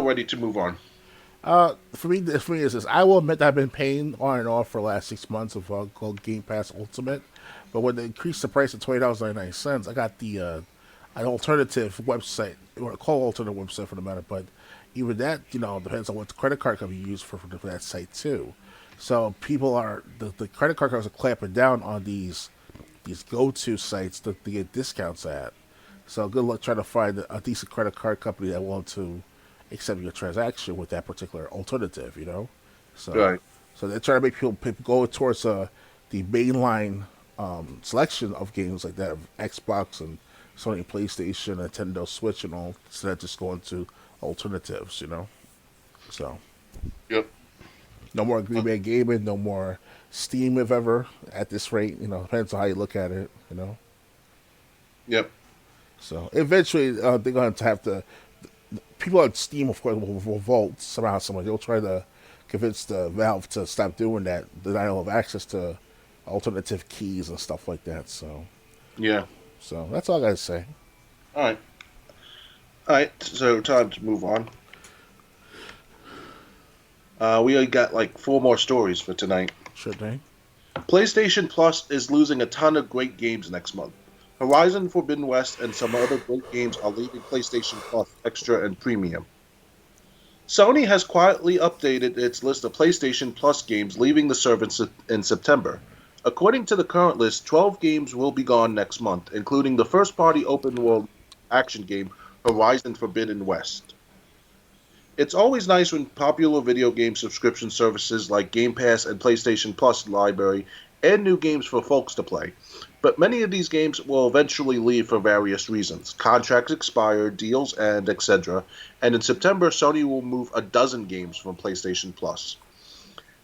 ready to move on. For me, is this. I will admit that I've been paying on and off for the last 6 months of called Game Pass Ultimate, but when they increased the price to $20.99, I got the an alternative website, or call alternative website for the matter. But even that, depends on what the credit card can be used for that site too. So people are the credit card companies are clamping down on these go to sites to get discounts at. So good luck trying to find a decent credit card company that wants to accept your transaction with that particular alternative. So Right. so they're trying to make people go towards the mainline selection of games like that of Xbox and Sony PlayStation, Nintendo Switch, and all, instead of just going to alternatives. So Yep. no more Green Bay Gaming, no more Steam if ever at this rate. Depends on how you look at it. Yep. So eventually they're going to have to. People on Steam, of course, will revolt somehow. Someone they'll try to convince the Valve to stop doing that. Denial of access to alternative keys and stuff like that. So, Yeah. so that's all I gotta say. All right. All right. So time to move on. We only got like four more stories for tonight. Sure thing. PlayStation Plus is losing a ton of great games next month. Horizon Forbidden West and some other great games are leaving PlayStation Plus Extra and Premium. Sony has quietly updated its list of PlayStation Plus games leaving the service in September. According to the current list, 12 games will be gone next month, including the first party open world action game Horizon Forbidden West. It's always nice when popular video game subscription services like Game Pass and PlayStation Plus library add new games for folks to play. But many of these games will eventually leave for various reasons. Contracts expire, deals end, etc. And in September, Sony will move a dozen games from PlayStation Plus.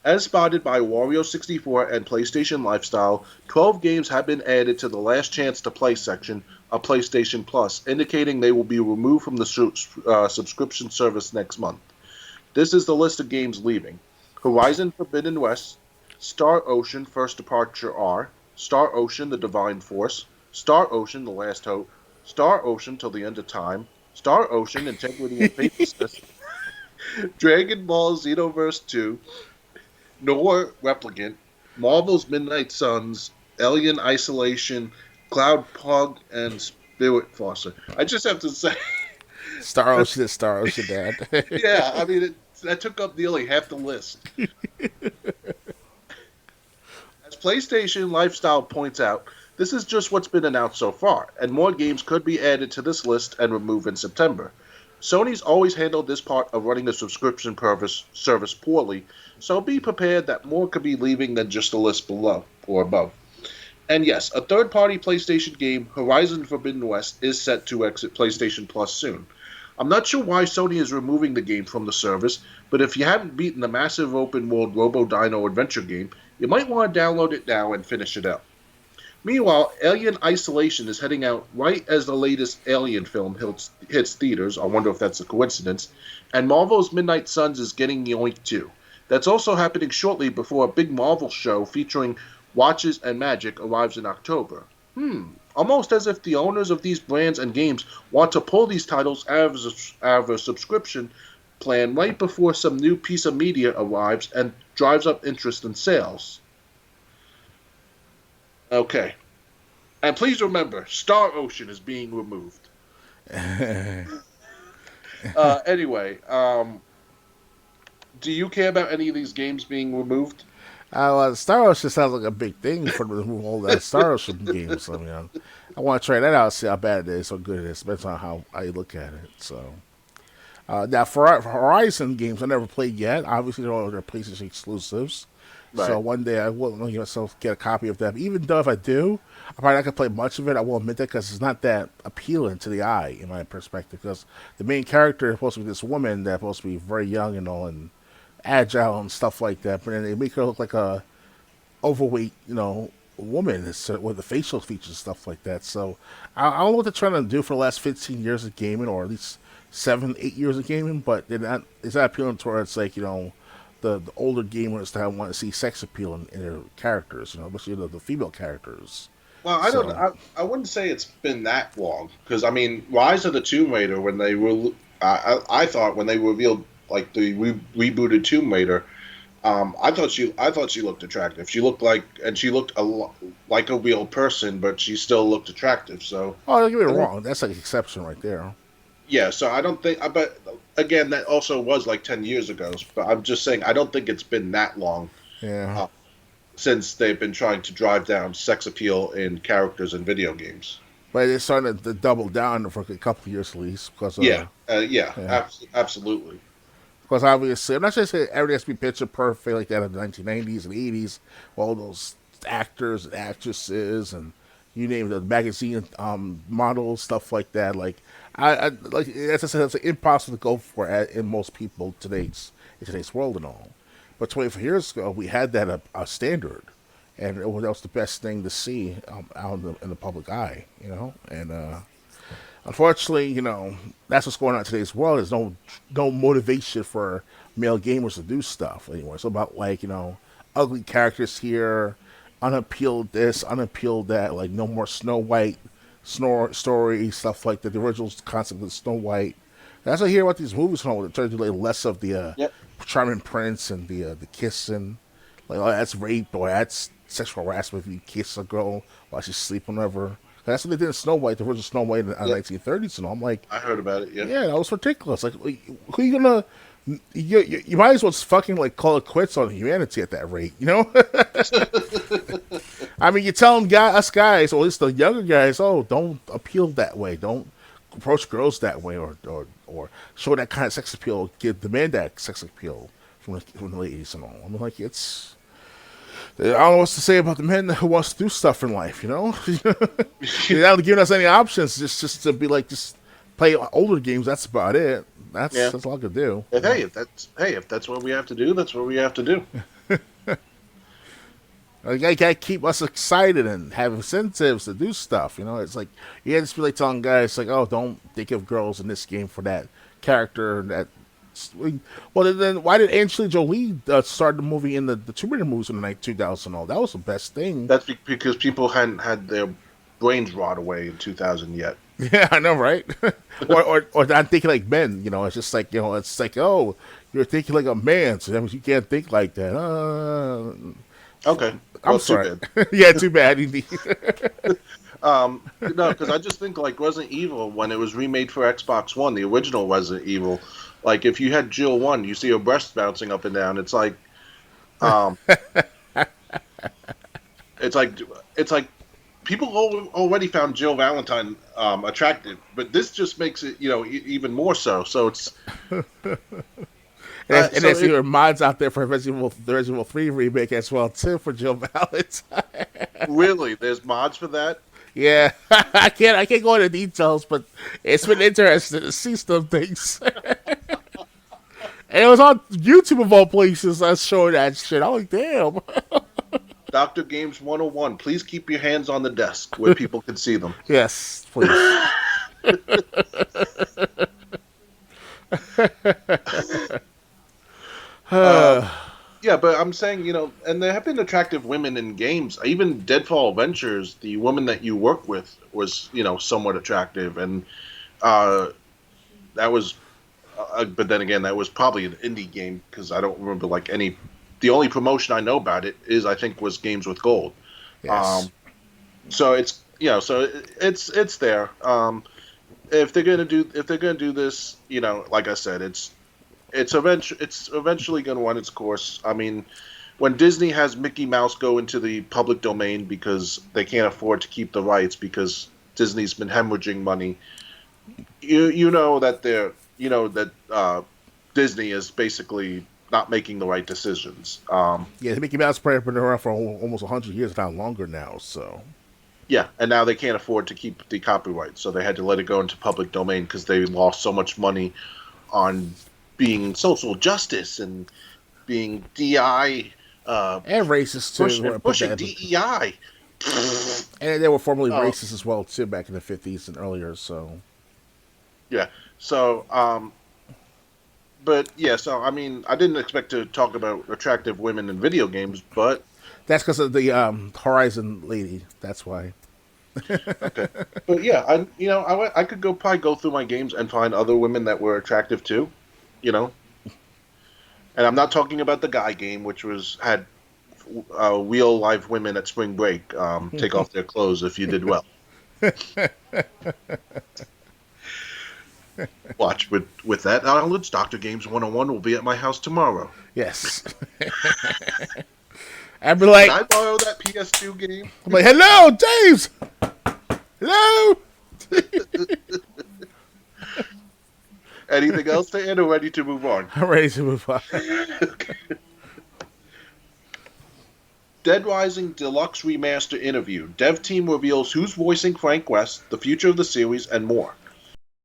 As spotted by Wario64 and PlayStation Lifestyle, 12 games have been added to the Last Chance to Play section of PlayStation Plus, indicating they will be removed from the subscription service next month. This is the list of games leaving: Horizon Forbidden West, Star Ocean First Departure R, Star Ocean The Divine Force, Star Ocean The Last Hope, Star Ocean Till the End of Time, Star Ocean Integrity and Faithlessness, Dragon Ball Xenoverse 2, Nor Replicant, Marvel's Midnight Suns, Alien Isolation, Cloud Pug, and Spirit Foster. I just have to say, Star Ocean is Star Ocean, Dad. yeah, I mean, that took up nearly half the list. As PlayStation Lifestyle points out, this is just what's been announced so far, and more games could be added to this list and removed in September. Sony's always handled this part of running a subscription service poorly, so be prepared that more could be leaving than just the list below or above. And yes, a third-party PlayStation game, Horizon Forbidden West, is set to exit PlayStation Plus soon. I'm not sure why Sony is removing the game from the service, but if you haven't beaten the massive open-world Robo Dino adventure game, you might want to download it now and finish it up. Meanwhile, Alien Isolation is heading out right as the latest Alien film hits theaters. I wonder if that's a coincidence. And Marvel's Midnight Suns is getting yoinked too. That's also happening shortly before a big Marvel show featuring watches and magic arrives in October. Almost as if the owners of these brands and games want to pull these titles out of a subscription plan right before some new piece of media arrives and drives up interest in sales. Okay. And please remember, Star Ocean is being removed. Anyway, do you care about any of these games being removed? Well, Star Ocean sounds like a big thing for them to remove all that Star Ocean games. I mean, I want to try that out, see how bad it is, how good it is. Depends on how you look at it. So, now for Horizon games, I never played yet. Obviously, they're PlayStation exclusives. So Right. one day I will myself get a copy of them. Even though if I do, I probably not gonna play much of it. I will admit that because it's not that appealing to the eye, in my perspective. Because the main character is supposed to be this woman that's supposed to be very young and all and agile and stuff like that. But then they make her look like a overweight, woman with the facial features and stuff like that. So I don't know what they're trying to do for the last 15 years of gaming, or at least 7, 8 years of gaming. But they're not. It's not appealing towards like the older gamers that want to see sex appeal in their characters, especially the female characters. Well, I don't. So I wouldn't say it's been that long because I mean, Rise of the Tomb Raider when they were. I thought when they revealed like the rebooted Tomb Raider, I thought she looked attractive. She looked like, and she looked like a real person, but she still looked attractive. So Oh, don't get me I don't, wrong. That's like an exception right there. yeah. So I don't think. But again, that also was like 10 years ago. But I'm just saying, I don't think it's been that long Yeah. uh, since they've been trying to drive down sex appeal in characters in video games. But it's starting to double down for a couple of years at least because Yeah, yeah, yeah. absolutely. Because obviously, I'm not just saying everything has to be picture perfect like that in the 1990s and 80s. All those actors and actresses and you name it, the magazine models, stuff like that. Like I like as I said, it's impossible to go for in most people in today's world and all. But 25 years ago, we had that a standard, and that was the best thing to see out in the public eye, you know. And unfortunately, that's what's going on in today's world. There's no motivation for male gamers to do stuff anymore. It's about like ugly characters here, unappealed this, unappealed that. Like no more Snow White, story stuff like that. The original concept of Snow White. That's what I hear about these movies. It turns to like less of the Yep. charming prince and the kissing. Like oh, that's rape or that's sexual harassment if you kiss a girl while she's sleeping with her. That's what they did in Snow White, the original Snow White in the Yep. 1930s, and all. I'm like, I heard about it. Yeah. yeah, that was ridiculous. Like, who you gonna? You might as well just fucking like call it quits on humanity at that rate, you know? I mean, you're telling us guys, or at least the younger guys, oh, don't appeal that way, don't approach girls that way, or show that kind of sex appeal, demand that sex appeal from the ladies and all. I'm like, it's I don't know what to say about the men who wants to do stuff in life, you know? They're not giving us any options, just to be like, just play older games. That's about it. Yeah. That's all I could do. If, if that's what we have to do, that's what we have to do. Like, I gotta keep us excited and have incentives to do stuff. You know, it's like you can't just be like telling guys like, "Oh, don't think of girls in this game for that character." That well, then why did Angelina Jolie start the movie in the Tomb Raider movies in the 2000? All that was the best thing. That's because people hadn't had their brains rot away in 2000 yet. Yeah, I know, right? or not thinking like men. You know, it's just like it's like oh, you're thinking like a man, so that means you can't think like that. Okay, I'm well, too sorry. bad. Yeah, too bad. No, because I just think like Resident Evil when it was remade for Xbox One, the original Resident Evil. Like if you had Jill 1, you see her breasts bouncing up and down. Um, it's like, it's like people already found Jill Valentine attractive, but this just makes it, even more so. So it's And so there's either mods out there for the Resident Evil 3 remake as well too for Jill Valentine. really, there's mods for that. Yeah, I can't go into details, but it's been interesting to see some things. And it was on YouTube of all places. I was showing that shit. I'm like, damn. Dr. Games 101, please keep your hands on the desk where people can see them. Yes, please. Yeah, but I'm saying, and there have been attractive women in games. Even Deadfall Adventures, the woman that you work with was, somewhat attractive. And that was, but then again, that was probably an indie game because I don't remember like any. The only promotion I know about it is I think was Games with Gold. Yes. So it's so it's there. If they're gonna do this, like I said, it's eventually going to run its course. I mean, when Disney has Mickey Mouse go into the public domain because they can't afford to keep the rights because Disney's been hemorrhaging money, you know that Disney is basically not making the right decisions. Yeah, the Mickey Mouse probably been around for almost 100 years, if not longer now. So Yeah, and now they can't afford to keep the copyright, so they had to let it go into public domain because they lost so much money on being social justice and being DI and racist too. pushing DEI. And they were formerly racist as well too back in the 50s and earlier. So Yeah. So, but yeah. So I mean, I didn't expect to talk about attractive women in video games, but that's because of the Horizon lady. That's why. Okay, but yeah, I could probably go through my games and find other women that were attractive too, you know. And I'm not talking about the guy game, which was had real live women at spring break take off their clothes if you did well. Watch with that knowledge, Doctor Games 101 will be at my house tomorrow. Yes. I'd be Can like, I borrow that PS2 game? hello, James. Hello. Anything else to add or ready to move on? I'm ready to move on. Dead Rising Deluxe Remaster interview. Dev team reveals who's voicing Frank West, the future of the series, and more.